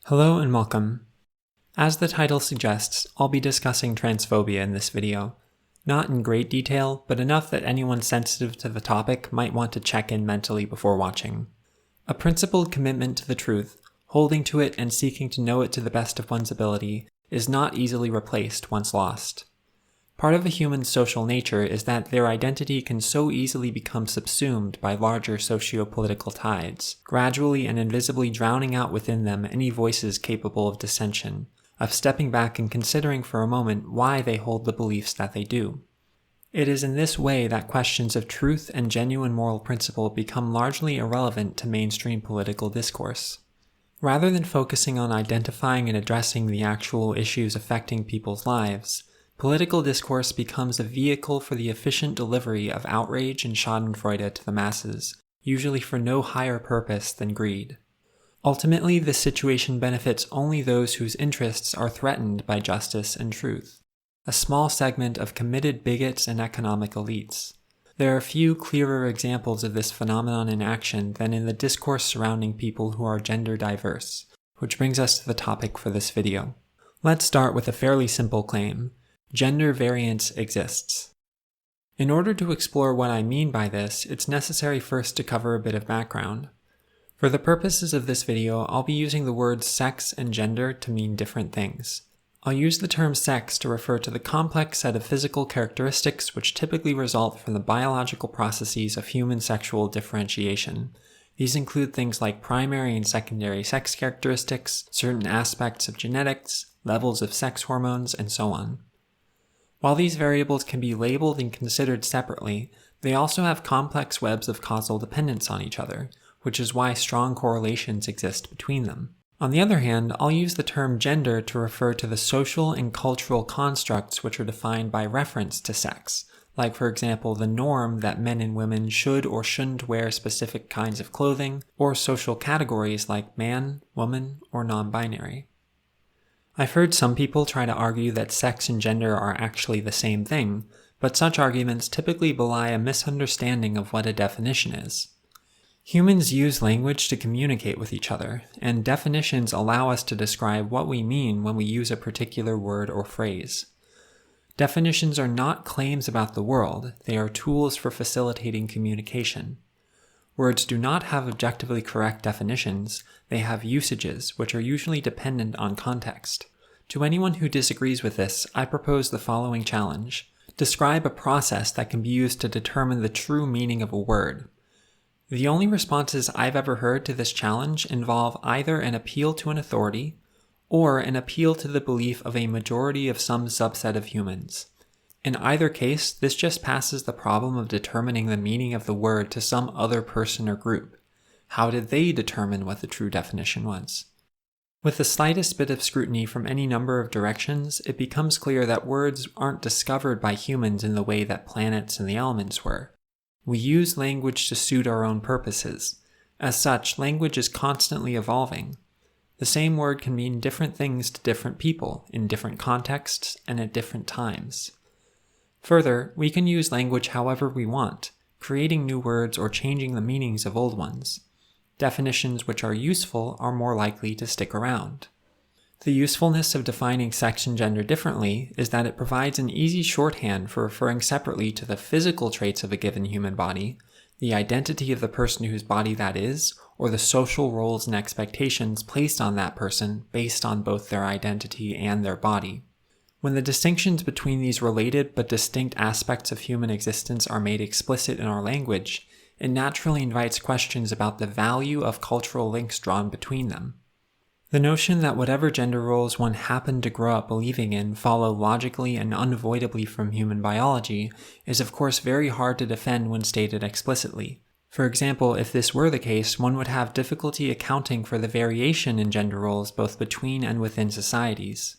Hello and welcome. As the title suggests, I'll be discussing transphobia in this video. Not in great detail, but enough that anyone sensitive to the topic might want to check in mentally before watching. A principled commitment to the truth, holding to it and seeking to know it to the best of one's ability, is not easily replaced once lost. Part of a human's social nature is that their identity can so easily become subsumed by larger socio-political tides, gradually and invisibly drowning out within them any voices capable of dissension, of stepping back and considering for a moment why they hold the beliefs that they do. It is in this way that questions of truth and genuine moral principle become largely irrelevant to mainstream political discourse. Rather than focusing on identifying and addressing the actual issues affecting people's lives, political discourse becomes a vehicle for the efficient delivery of outrage and schadenfreude to the masses, usually for no higher purpose than greed. Ultimately, this situation benefits only those whose interests are threatened by justice and truth, a small segment of committed bigots and economic elites. There are few clearer examples of this phenomenon in action than in the discourse surrounding people who are gender diverse, which brings us to the topic for this video. Let's start with a fairly simple claim. Gender variance exists. In order to explore what I mean by this, it's necessary first to cover a bit of background. For the purposes of this video, I'll be using the words sex and gender to mean different things. I'll use the term sex to refer to the complex set of physical characteristics which typically result from the biological processes of human sexual differentiation. These include things like primary and secondary sex characteristics, certain aspects of genetics, levels of sex hormones, and so on. While these variables can be labeled and considered separately, they also have complex webs of causal dependence on each other, which is why strong correlations exist between them. On the other hand, I'll use the term gender to refer to the social and cultural constructs which are defined by reference to sex, like for example the norm that men and women should or shouldn't wear specific kinds of clothing, or social categories like man, woman, or non-binary. I've heard some people try to argue that sex and gender are actually the same thing, but such arguments typically belie a misunderstanding of what a definition is. Humans use language to communicate with each other, and definitions allow us to describe what we mean when we use a particular word or phrase. Definitions are not claims about the world, they are tools for facilitating communication. Words do not have objectively correct definitions, they have usages, which are usually dependent on context. To anyone who disagrees with this, I propose the following challenge. Describe a process that can be used to determine the true meaning of a word. The only responses I've ever heard to this challenge involve either an appeal to an authority, or an appeal to the belief of a majority of some subset of humans. In either case, this just passes the problem of determining the meaning of the word to some other person or group. How did they determine what the true definition was? With the slightest bit of scrutiny from any number of directions, it becomes clear that words aren't discovered by humans in the way that planets and the elements were. We use language to suit our own purposes. As such, language is constantly evolving. The same word can mean different things to different people, in different contexts, and at different times. Further, we can use language however we want, creating new words or changing the meanings of old ones. Definitions which are useful are more likely to stick around. The usefulness of defining sex and gender differently is that it provides an easy shorthand for referring separately to the physical traits of a given human body, the identity of the person whose body that is, or the social roles and expectations placed on that person based on both their identity and their body. When the distinctions between these related but distinct aspects of human existence are made explicit in our language, it naturally invites questions about the value of cultural links drawn between them. The notion that whatever gender roles one happened to grow up believing in follow logically and unavoidably from human biology is of course very hard to defend when stated explicitly. For example, if this were the case, one would have difficulty accounting for the variation in gender roles both between and within societies.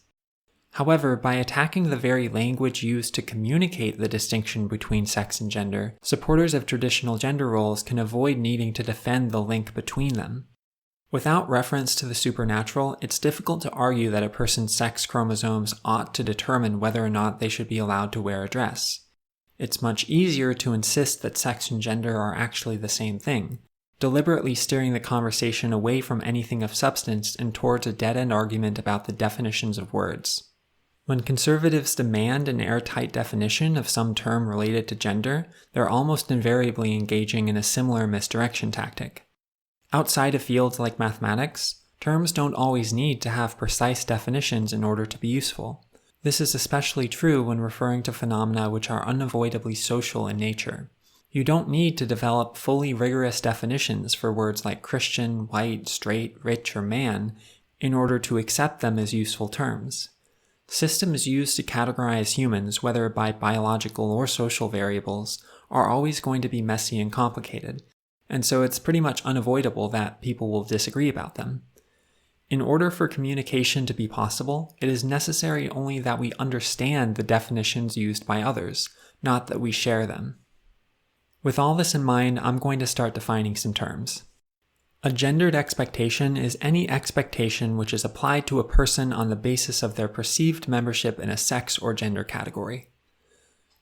However, by attacking the very language used to communicate the distinction between sex and gender, supporters of traditional gender roles can avoid needing to defend the link between them. Without reference to the supernatural, it's difficult to argue that a person's sex chromosomes ought to determine whether or not they should be allowed to wear a dress. It's much easier to insist that sex and gender are actually the same thing, deliberately steering the conversation away from anything of substance and towards a dead-end argument about the definitions of words. When conservatives demand an airtight definition of some term related to gender, they're almost invariably engaging in a similar misdirection tactic. Outside of fields like mathematics, terms don't always need to have precise definitions in order to be useful. This is especially true when referring to phenomena which are unavoidably social in nature. You don't need to develop fully rigorous definitions for words like Christian, white, straight, rich, or man in order to accept them as useful terms. Systems used to categorize humans, whether by biological or social variables, are always going to be messy and complicated, and so it's pretty much unavoidable that people will disagree about them. In order for communication to be possible, it is necessary only that we understand the definitions used by others, not that we share them. With all this in mind, I'm going to start defining some terms. A gendered expectation is any expectation which is applied to a person on the basis of their perceived membership in a sex or gender category.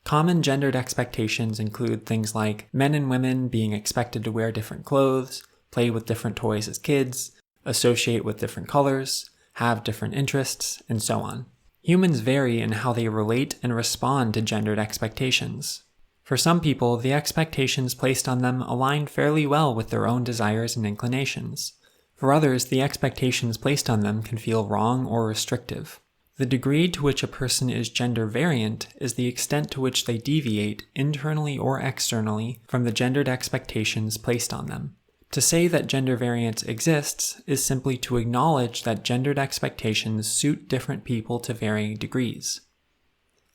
Common gendered expectations include things like men and women being expected to wear different clothes, play with different toys as kids, associate with different colors, have different interests, and so on. Humans vary in how they relate and respond to gendered expectations. For some people, the expectations placed on them align fairly well with their own desires and inclinations. For others, the expectations placed on them can feel wrong or restrictive. The degree to which a person is gender variant is the extent to which they deviate, internally or externally, from the gendered expectations placed on them. To say that gender variance exists is simply to acknowledge that gendered expectations suit different people to varying degrees.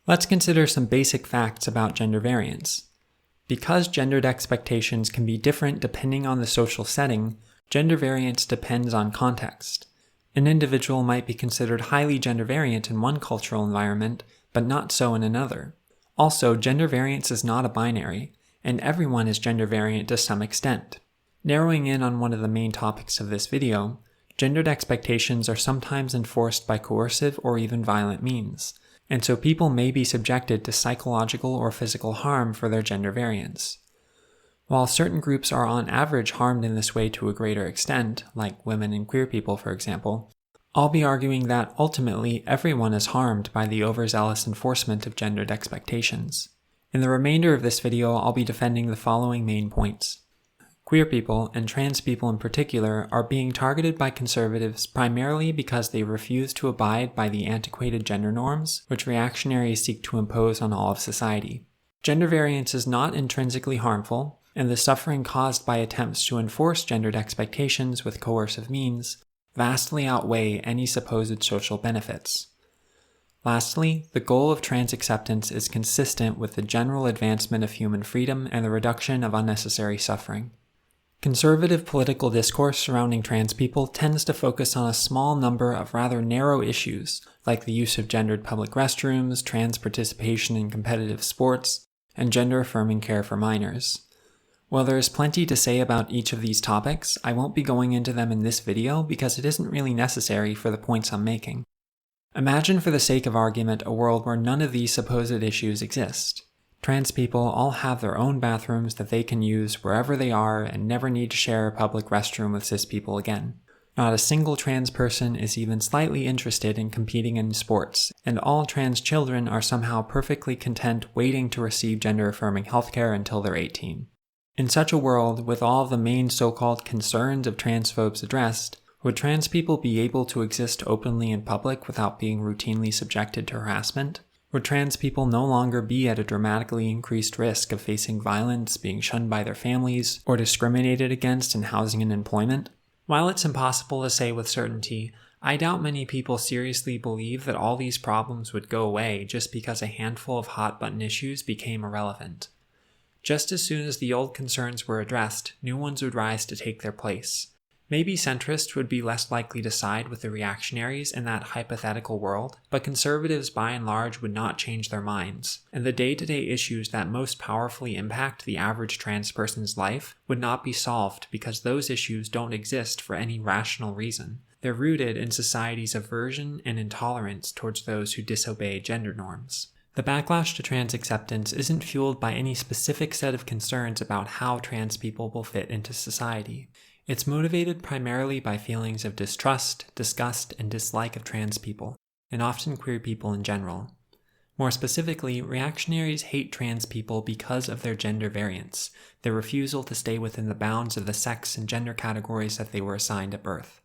Let's consider some basic facts about gender variance. Because gendered expectations can be different depending on the social setting, gender variance depends on context. An individual might be considered highly gender variant in one cultural environment, but not so in another. Also, gender variance is not a binary, and everyone is gender variant to some extent. Narrowing in on one of the main topics of this video, gendered expectations are sometimes enforced by coercive or even violent means, and so people may be subjected to psychological or physical harm for their gender variance. While certain groups are on average harmed in this way to a greater extent, like women and queer people for example, I'll be arguing that ultimately everyone is harmed by the overzealous enforcement of gendered expectations. In the remainder of this video, I'll be defending the following main points. Queer people, and trans people in particular, are being targeted by conservatives primarily because they refuse to abide by the antiquated gender norms, which reactionaries seek to impose on all of society. Gender variance is not intrinsically harmful, and the suffering caused by attempts to enforce gendered expectations with coercive means vastly outweigh any supposed social benefits. Lastly, the goal of trans acceptance is consistent with the general advancement of human freedom and the reduction of unnecessary suffering. Conservative political discourse surrounding trans people tends to focus on a small number of rather narrow issues, like the use of gendered public restrooms, trans participation in competitive sports, and gender-affirming care for minors. While there is plenty to say about each of these topics, I won't be going into them in this video because it isn't really necessary for the points I'm making. Imagine for the sake of argument a world where none of these supposed issues exist. Trans people all have their own bathrooms that they can use wherever they are and never need to share a public restroom with cis people again. Not a single trans person is even slightly interested in competing in sports, and all trans children are somehow perfectly content waiting to receive gender-affirming healthcare until they're 18. In such a world, with all the main so-called concerns of transphobes addressed, would trans people be able to exist openly in public without being routinely subjected to harassment? Would trans people no longer be at a dramatically increased risk of facing violence, being shunned by their families, or discriminated against in housing and employment? While it's impossible to say with certainty, I doubt many people seriously believe that all these problems would go away just because a handful of hot-button issues became irrelevant. Just as soon as the old concerns were addressed, new ones would rise to take their place. Maybe centrists would be less likely to side with the reactionaries in that hypothetical world, but conservatives by and large would not change their minds, and the day-to-day issues that most powerfully impact the average trans person's life would not be solved because those issues don't exist for any rational reason. They're rooted in society's aversion and intolerance towards those who disobey gender norms. The backlash to trans acceptance isn't fueled by any specific set of concerns about how trans people will fit into society. It's motivated primarily by feelings of distrust, disgust, and dislike of trans people, and often queer people in general. More specifically, reactionaries hate trans people because of their gender variance, their refusal to stay within the bounds of the sex and gender categories that they were assigned at birth.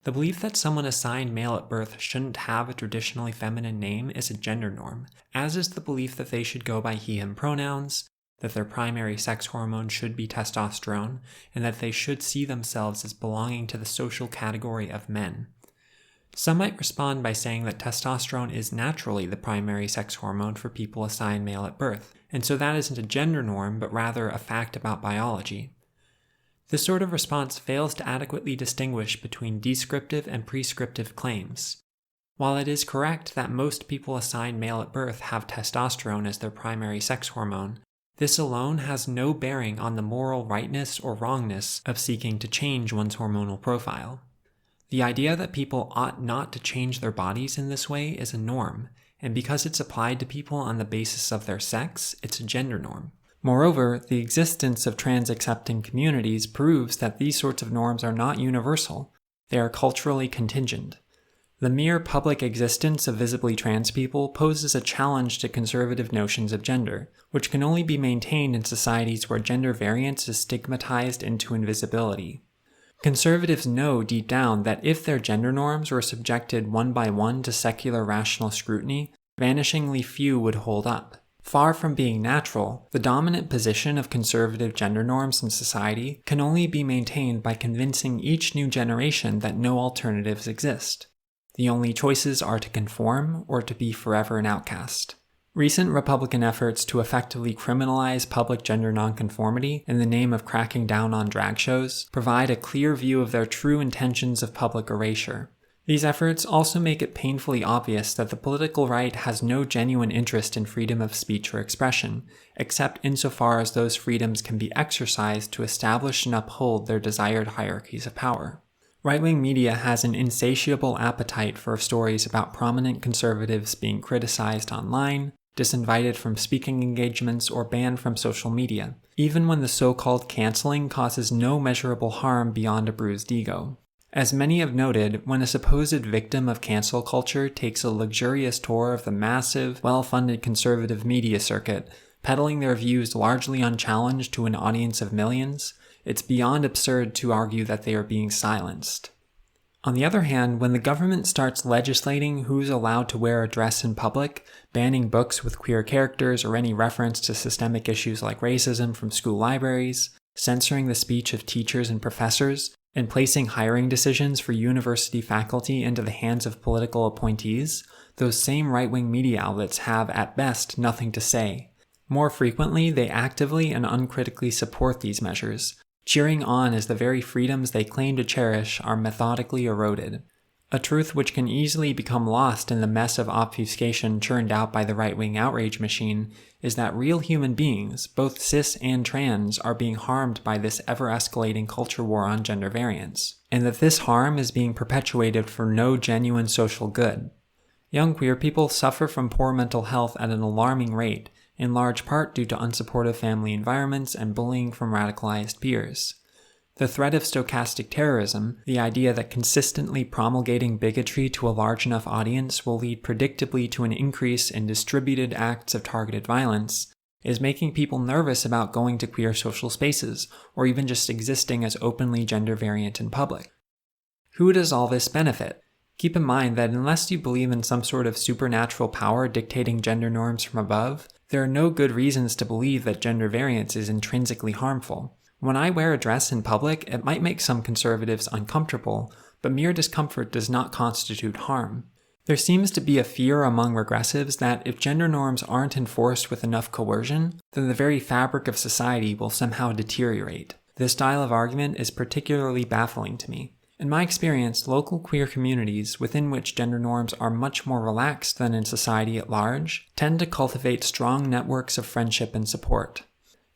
The belief that someone assigned male at birth shouldn't have a traditionally feminine name is a gender norm, as is the belief that they should go by he/him pronouns, that their primary sex hormone should be testosterone, and that they should see themselves as belonging to the social category of men. Some might respond by saying that testosterone is naturally the primary sex hormone for people assigned male at birth, and so that isn't a gender norm, but rather a fact about biology. This sort of response fails to adequately distinguish between descriptive and prescriptive claims. While it is correct that most people assigned male at birth have testosterone as their primary sex hormone, this alone has no bearing on the moral rightness or wrongness of seeking to change one's hormonal profile. The idea that people ought not to change their bodies in this way is a norm, and because it's applied to people on the basis of their sex, it's a gender norm. Moreover, the existence of trans-accepting communities proves that these sorts of norms are not universal. They are culturally contingent. The mere public existence of visibly trans people poses a challenge to conservative notions of gender, which can only be maintained in societies where gender variance is stigmatized into invisibility. Conservatives know deep down that if their gender norms were subjected one by one to secular rational scrutiny, vanishingly few would hold up. Far from being natural, the dominant position of conservative gender norms in society can only be maintained by convincing each new generation that no alternatives exist. The only choices are to conform or to be forever an outcast. Recent Republican efforts to effectively criminalize public gender nonconformity in the name of cracking down on drag shows provide a clear view of their true intentions of public erasure. These efforts also make it painfully obvious that the political right has no genuine interest in freedom of speech or expression, except insofar as those freedoms can be exercised to establish and uphold their desired hierarchies of power. Right-wing media has an insatiable appetite for stories about prominent conservatives being criticized online, disinvited from speaking engagements, or banned from social media, even when the so-called canceling causes no measurable harm beyond a bruised ego. As many have noted, when a supposed victim of cancel culture takes a luxurious tour of the massive, well-funded conservative media circuit, peddling their views largely unchallenged to an audience of millions, it's beyond absurd to argue that they are being silenced. On the other hand, when the government starts legislating who's allowed to wear a dress in public, banning books with queer characters or any reference to systemic issues like racism from school libraries, censoring the speech of teachers and professors, and placing hiring decisions for university faculty into the hands of political appointees, those same right-wing media outlets have, at best, nothing to say. More frequently, they actively and uncritically support these measures, cheering on as the very freedoms they claim to cherish are methodically eroded. A truth which can easily become lost in the mess of obfuscation churned out by the right-wing outrage machine is that real human beings, both cis and trans, are being harmed by this ever-escalating culture war on gender variance, and that this harm is being perpetuated for no genuine social good. Young queer people suffer from poor mental health at an alarming rate, in large part due to unsupportive family environments and bullying from radicalized peers. The threat of stochastic terrorism, the idea that consistently promulgating bigotry to a large enough audience will lead predictably to an increase in distributed acts of targeted violence, is making people nervous about going to queer social spaces, or even just existing as openly gender variant in public. Who does all this benefit? Keep in mind that unless you believe in some sort of supernatural power dictating gender norms from above, there are no good reasons to believe that gender variance is intrinsically harmful. When I wear a dress in public, it might make some conservatives uncomfortable, but mere discomfort does not constitute harm. There seems to be a fear among regressives that if gender norms aren't enforced with enough coercion, then the very fabric of society will somehow deteriorate. This style of argument is particularly baffling to me. In my experience, local queer communities, within which gender norms are much more relaxed than in society at large, tend to cultivate strong networks of friendship and support.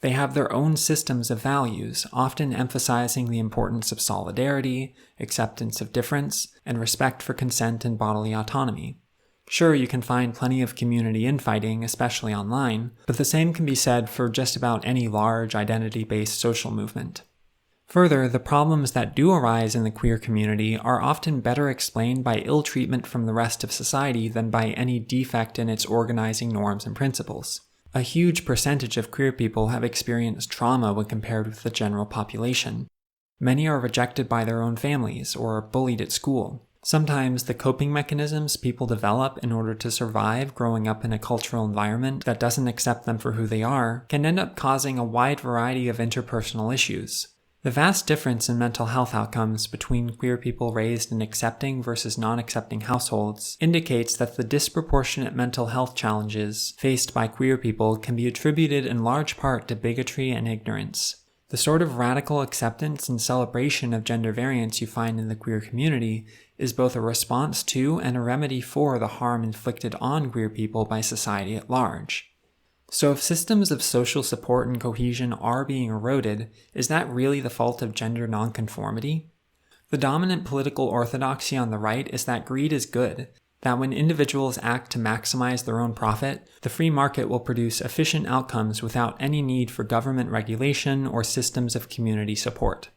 They have their own systems of values, often emphasizing the importance of solidarity, acceptance of difference, and respect for consent and bodily autonomy. Sure, you can find plenty of community infighting, especially online, but the same can be said for just about any large identity-based social movement. Further, the problems that do arise in the queer community are often better explained by ill treatment from the rest of society than by any defect in its organizing norms and principles. A huge percentage of queer people have experienced trauma when compared with the general population. Many are rejected by their own families or bullied at school. Sometimes the coping mechanisms people develop in order to survive growing up in a cultural environment that doesn't accept them for who they are can end up causing a wide variety of interpersonal issues. The vast difference in mental health outcomes between queer people raised in accepting versus non-accepting households indicates that the disproportionate mental health challenges faced by queer people can be attributed in large part to bigotry and ignorance. The sort of radical acceptance and celebration of gender variance you find in the queer community is both a response to and a remedy for the harm inflicted on queer people by society at large. So if systems of social support and cohesion are being eroded, is that really the fault of gender nonconformity? The dominant political orthodoxy on the right is that greed is good, that when individuals act to maximize their own profit, the free market will produce efficient outcomes without any need for government regulation or systems of community support.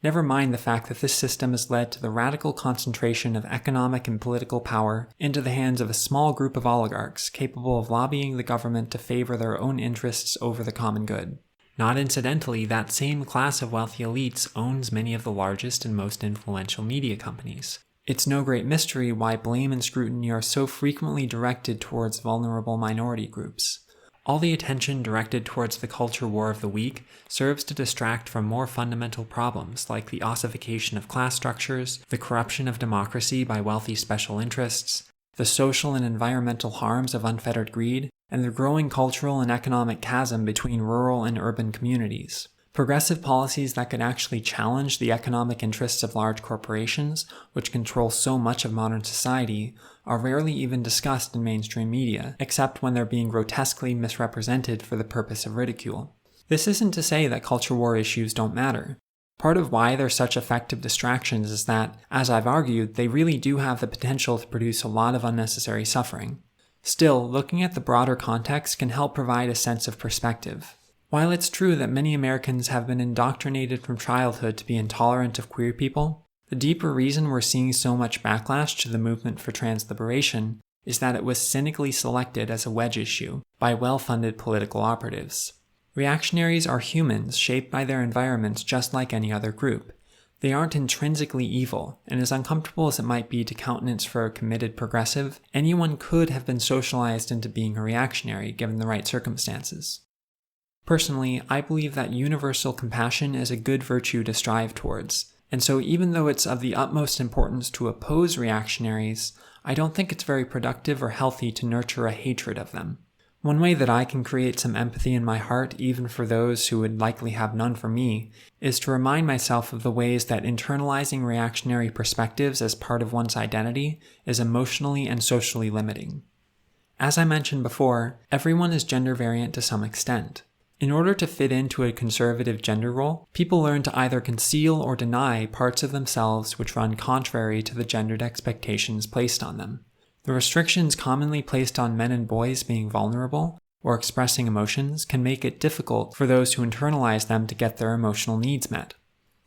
Never mind the fact that this system has led to the radical concentration of economic and political power into the hands of a small group of oligarchs capable of lobbying the government to favor their own interests over the common good. Not incidentally, that same class of wealthy elites owns many of the largest and most influential media companies. It's no great mystery why blame and scrutiny are so frequently directed towards vulnerable minority groups. All the attention directed towards the culture war of the week serves to distract from more fundamental problems like the ossification of class structures, the corruption of democracy by wealthy special interests, the social and environmental harms of unfettered greed, and the growing cultural and economic chasm between rural and urban communities. Progressive policies that could actually challenge the economic interests of large corporations, which control so much of modern society, are rarely even discussed in mainstream media, except when they're being grotesquely misrepresented for the purpose of ridicule. This isn't to say that culture war issues don't matter. Part of why they're such effective distractions is that, as I've argued, they really do have the potential to produce a lot of unnecessary suffering. Still, looking at the broader context can help provide a sense of perspective. While it's true that many Americans have been indoctrinated from childhood to be intolerant of queer people, the deeper reason we're seeing so much backlash to the movement for trans liberation is that it was cynically selected as a wedge issue by well-funded political operatives. Reactionaries are humans shaped by their environments just like any other group. They aren't intrinsically evil, and as uncomfortable as it might be to countenance for a committed progressive, anyone could have been socialized into being a reactionary given the right circumstances. Personally, I believe that universal compassion is a good virtue to strive towards, and so even though it's of the utmost importance to oppose reactionaries, I don't think it's very productive or healthy to nurture a hatred of them. One way that I can create some empathy in my heart, even for those who would likely have none for me, is to remind myself of the ways that internalizing reactionary perspectives as part of one's identity is emotionally and socially limiting. As I mentioned before, everyone is gender variant to some extent. In order to fit into a conservative gender role, people learn to either conceal or deny parts of themselves which run contrary to the gendered expectations placed on them. The restrictions commonly placed on men and boys being vulnerable or expressing emotions can make it difficult for those who internalize them to get their emotional needs met.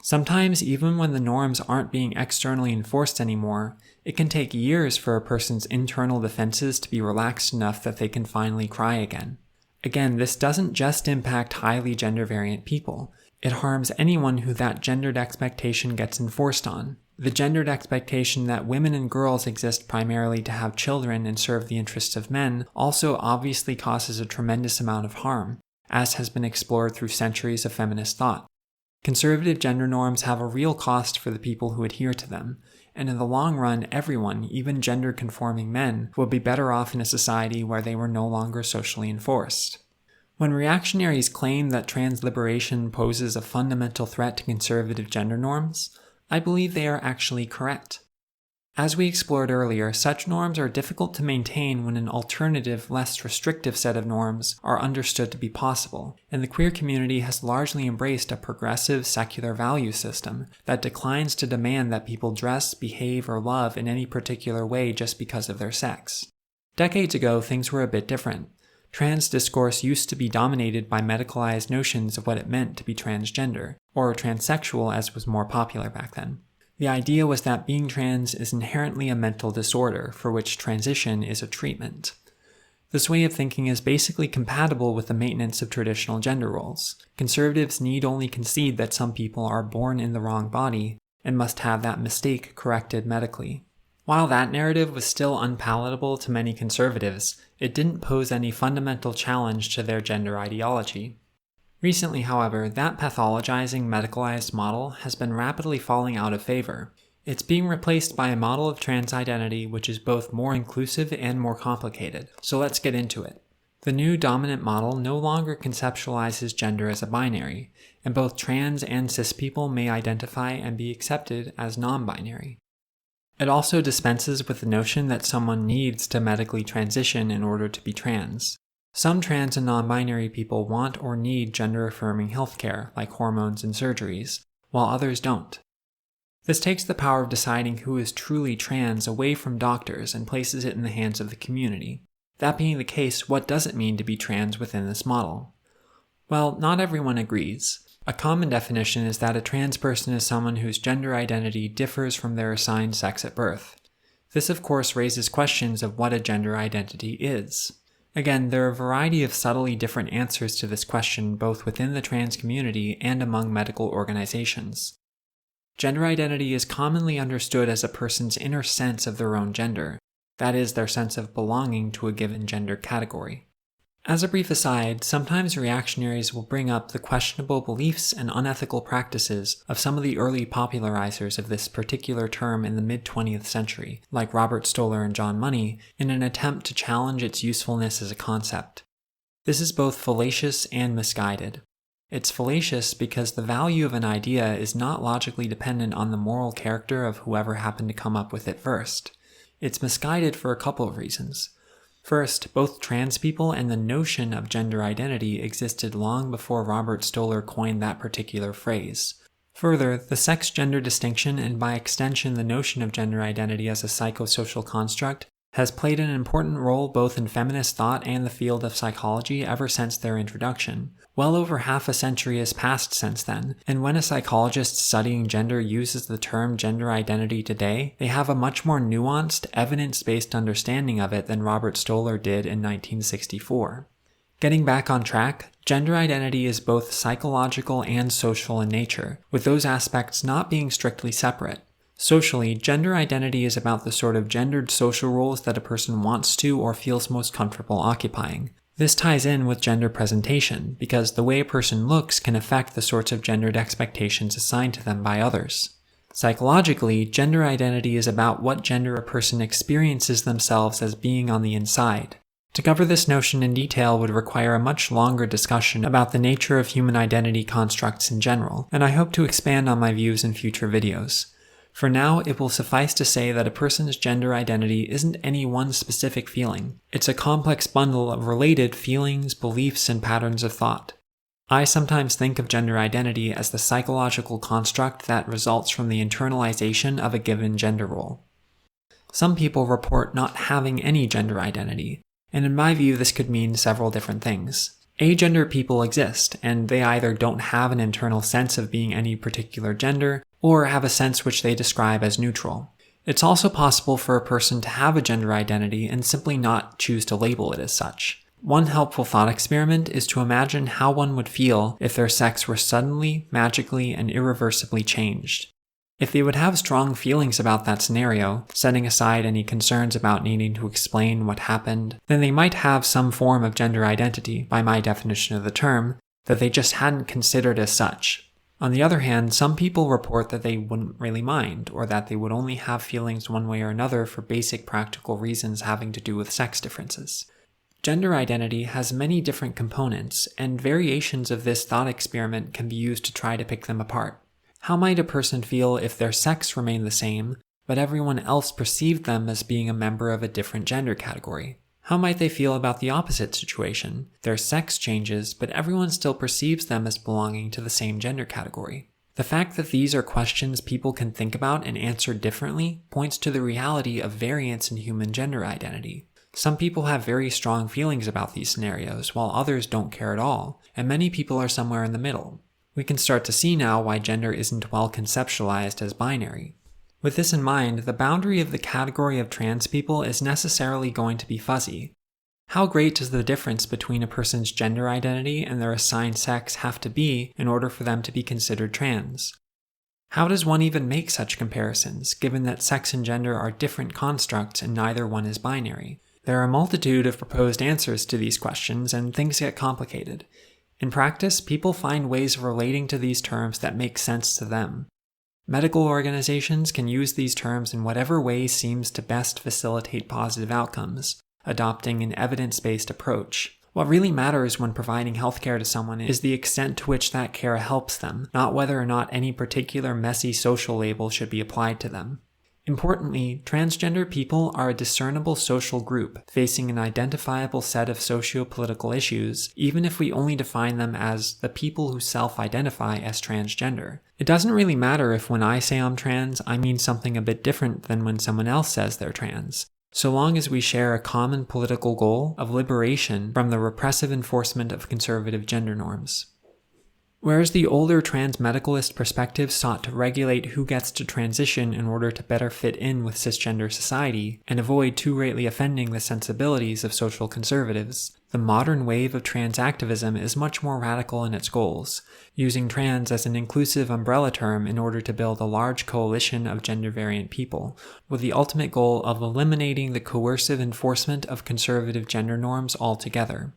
Sometimes, even when the norms aren't being externally enforced anymore, it can take years for a person's internal defenses to be relaxed enough that they can finally cry again. Again, this doesn't just impact highly gender variant people. It harms anyone who that gendered expectation gets enforced on. The gendered expectation that women and girls exist primarily to have children and serve the interests of men also obviously causes a tremendous amount of harm, as has been explored through centuries of feminist thought. Conservative gender norms have a real cost for the people who adhere to them, and in the long run, everyone, even gender-conforming men, will be better off in a society where they were no longer socially enforced. When reactionaries claim that trans liberation poses a fundamental threat to conservative gender norms, I believe they are actually correct. As we explored earlier, such norms are difficult to maintain when an alternative, less restrictive set of norms are understood to be possible, and the queer community has largely embraced a progressive, secular value system that declines to demand that people dress, behave, or love in any particular way just because of their sex. Decades ago, things were a bit different. Trans discourse used to be dominated by medicalized notions of what it meant to be transgender, or transsexual as was more popular back then. The idea was that being trans is inherently a mental disorder for which transition is a treatment. This way of thinking is basically compatible with the maintenance of traditional gender roles. Conservatives need only concede that some people are born in the wrong body and must have that mistake corrected medically. While that narrative was still unpalatable to many conservatives, it didn't pose any fundamental challenge to their gender ideology. Recently, however, that pathologizing, medicalized model has been rapidly falling out of favor. It's being replaced by a model of trans identity which is both more inclusive and more complicated, so let's get into it. The new dominant model no longer conceptualizes gender as a binary, and both trans and cis people may identify and be accepted as non-binary. It also dispenses with the notion that someone needs to medically transition in order to be trans. Some trans and non-binary people want or need gender-affirming healthcare, like hormones and surgeries, while others don't. This takes the power of deciding who is truly trans away from doctors and places it in the hands of the community. That being the case, what does it mean to be trans within this model? Well, not everyone agrees. A common definition is that a trans person is someone whose gender identity differs from their assigned sex at birth. This, of course, raises questions of what a gender identity is. Again, there are a variety of subtly different answers to this question both within the trans community and among medical organizations. Gender identity is commonly understood as a person's inner sense of their own gender, that is, their sense of belonging to a given gender category. As a brief aside, sometimes reactionaries will bring up the questionable beliefs and unethical practices of some of the early popularizers of this particular term in the mid-20th century, like Robert Stoller and John Money, in an attempt to challenge its usefulness as a concept. This is both fallacious and misguided. It's fallacious because the value of an idea is not logically dependent on the moral character of whoever happened to come up with it first. It's misguided for a couple of reasons. First, both trans people and the notion of gender identity existed long before Robert Stoller coined that particular phrase. Further, the sex-gender distinction, and by extension the notion of gender identity as a psychosocial construct, has played an important role both in feminist thought and the field of psychology ever since their introduction. Well over half a century has passed since then, and when a psychologist studying gender uses the term gender identity today, they have a much more nuanced, evidence-based understanding of it than Robert Stoller did in 1964. Getting back on track, gender identity is both psychological and social in nature, with those aspects not being strictly separate. Socially, gender identity is about the sort of gendered social roles that a person wants to or feels most comfortable occupying. This ties in with gender presentation, because the way a person looks can affect the sorts of gendered expectations assigned to them by others. Psychologically, gender identity is about what gender a person experiences themselves as being on the inside. To cover this notion in detail would require a much longer discussion about the nature of human identity constructs in general, and I hope to expand on my views in future videos. For now, it will suffice to say that a person's gender identity isn't any one specific feeling. It's a complex bundle of related feelings, beliefs, and patterns of thought. I sometimes think of gender identity as the psychological construct that results from the internalization of a given gender role. Some people report not having any gender identity, and in my view this could mean several different things. Agender people exist, and they either don't have an internal sense of being any particular gender, or have a sense which they describe as neutral. It's also possible for a person to have a gender identity and simply not choose to label it as such. One helpful thought experiment is to imagine how one would feel if their sex were suddenly, magically, and irreversibly changed. If they would have strong feelings about that scenario, setting aside any concerns about needing to explain what happened, then they might have some form of gender identity, by my definition of the term, that they just hadn't considered as such. On the other hand, some people report that they wouldn't really mind, or that they would only have feelings one way or another for basic practical reasons having to do with sex differences. Gender identity has many different components, and variations of this thought experiment can be used to try to pick them apart. How might a person feel if their sex remained the same, but everyone else perceived them as being a member of a different gender category? How might they feel about the opposite situation? Their sex changes, but everyone still perceives them as belonging to the same gender category. The fact that these are questions people can think about and answer differently points to the reality of variance in human gender identity. Some people have very strong feelings about these scenarios, while others don't care at all, and many people are somewhere in the middle. We can start to see now why gender isn't well conceptualized as binary. With this in mind, the boundary of the category of trans people is necessarily going to be fuzzy. How great does the difference between a person's gender identity and their assigned sex have to be in order for them to be considered trans? How does one even make such comparisons, given that sex and gender are different constructs and neither one is binary? There are a multitude of proposed answers to these questions, and things get complicated. In practice, people find ways of relating to these terms that make sense to them. Medical organizations can use these terms in whatever way seems to best facilitate positive outcomes, adopting an evidence-based approach. What really matters when providing healthcare to someone is the extent to which that care helps them, not whether or not any particular messy social label should be applied to them. Importantly, transgender people are a discernible social group, facing an identifiable set of socio-political issues, even if we only define them as the people who self-identify as transgender. It doesn't really matter if when I say I'm trans, I mean something a bit different than when someone else says they're trans, so long as we share a common political goal of liberation from the repressive enforcement of conservative gender norms. Whereas the older trans-medicalist perspective sought to regulate who gets to transition in order to better fit in with cisgender society and avoid too greatly offending the sensibilities of social conservatives, the modern wave of trans activism is much more radical in its goals, using trans as an inclusive umbrella term in order to build a large coalition of gender-variant people, with the ultimate goal of eliminating the coercive enforcement of conservative gender norms altogether.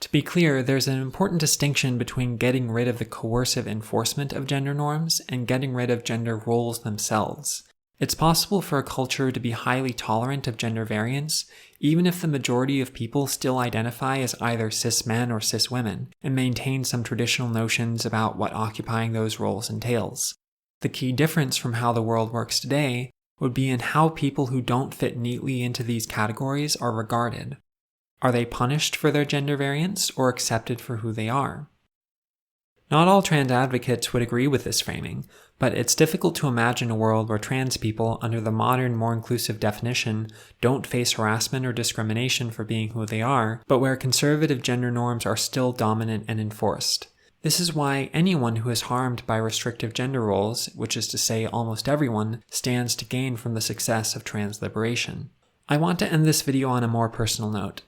To be clear, there's an important distinction between getting rid of the coercive enforcement of gender norms and getting rid of gender roles themselves. It's possible for a culture to be highly tolerant of gender variance, even if the majority of people still identify as either cis men or cis women, and maintain some traditional notions about what occupying those roles entails. The key difference from how the world works today would be in how people who don't fit neatly into these categories are regarded. Are they punished for their gender variance or accepted for who they are? Not all trans advocates would agree with this framing, but it's difficult to imagine a world where trans people, under the modern, more inclusive definition, don't face harassment or discrimination for being who they are, but where conservative gender norms are still dominant and enforced. This is why anyone who is harmed by restrictive gender roles, which is to say almost everyone, stands to gain from the success of trans liberation. I want to end this video on a more personal note.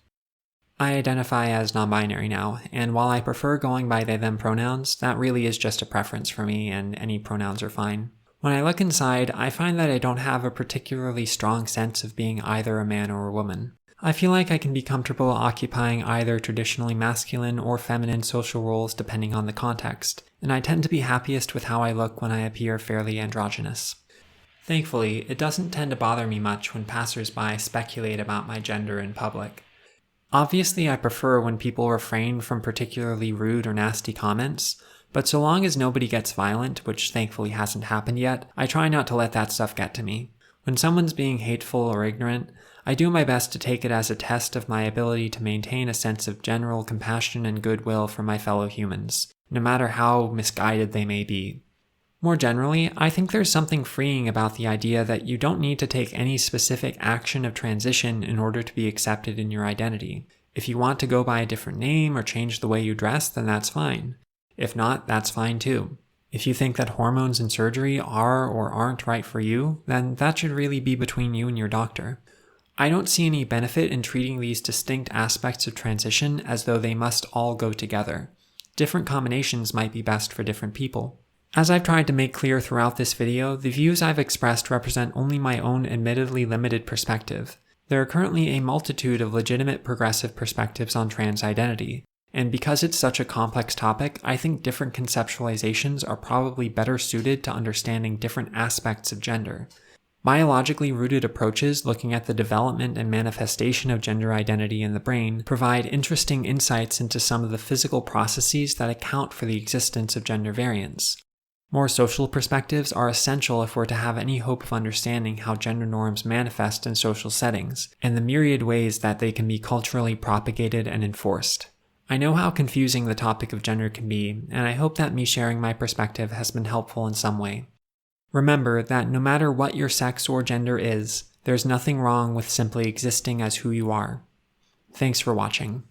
I identify as non-binary now, and while I prefer going by they/them pronouns, that really is just a preference for me, and any pronouns are fine. When I look inside, I find that I don't have a particularly strong sense of being either a man or a woman. I feel like I can be comfortable occupying either traditionally masculine or feminine social roles depending on the context, and I tend to be happiest with how I look when I appear fairly androgynous. Thankfully, it doesn't tend to bother me much when passers-by speculate about my gender in public. Obviously, I prefer when people refrain from particularly rude or nasty comments, but so long as nobody gets violent, which thankfully hasn't happened yet, I try not to let that stuff get to me. When someone's being hateful or ignorant, I do my best to take it as a test of my ability to maintain a sense of general compassion and goodwill for my fellow humans, no matter how misguided they may be. More generally, I think there's something freeing about the idea that you don't need to take any specific action of transition in order to be accepted in your identity. If you want to go by a different name or change the way you dress, then that's fine. If not, that's fine too. If you think that hormones and surgery are or aren't right for you, then that should really be between you and your doctor. I don't see any benefit in treating these distinct aspects of transition as though they must all go together. Different combinations might be best for different people. As I've tried to make clear throughout this video, the views I've expressed represent only my own admittedly limited perspective. There are currently a multitude of legitimate progressive perspectives on trans identity, and because it's such a complex topic, I think different conceptualizations are probably better suited to understanding different aspects of gender. Biologically rooted approaches looking at the development and manifestation of gender identity in the brain provide interesting insights into some of the physical processes that account for the existence of gender variance. More social perspectives are essential if we're to have any hope of understanding how gender norms manifest in social settings, and the myriad ways that they can be culturally propagated and enforced. I know how confusing the topic of gender can be, and I hope that me sharing my perspective has been helpful in some way. Remember that no matter what your sex or gender is, There's nothing wrong with simply existing as who you are. Thanks for watching.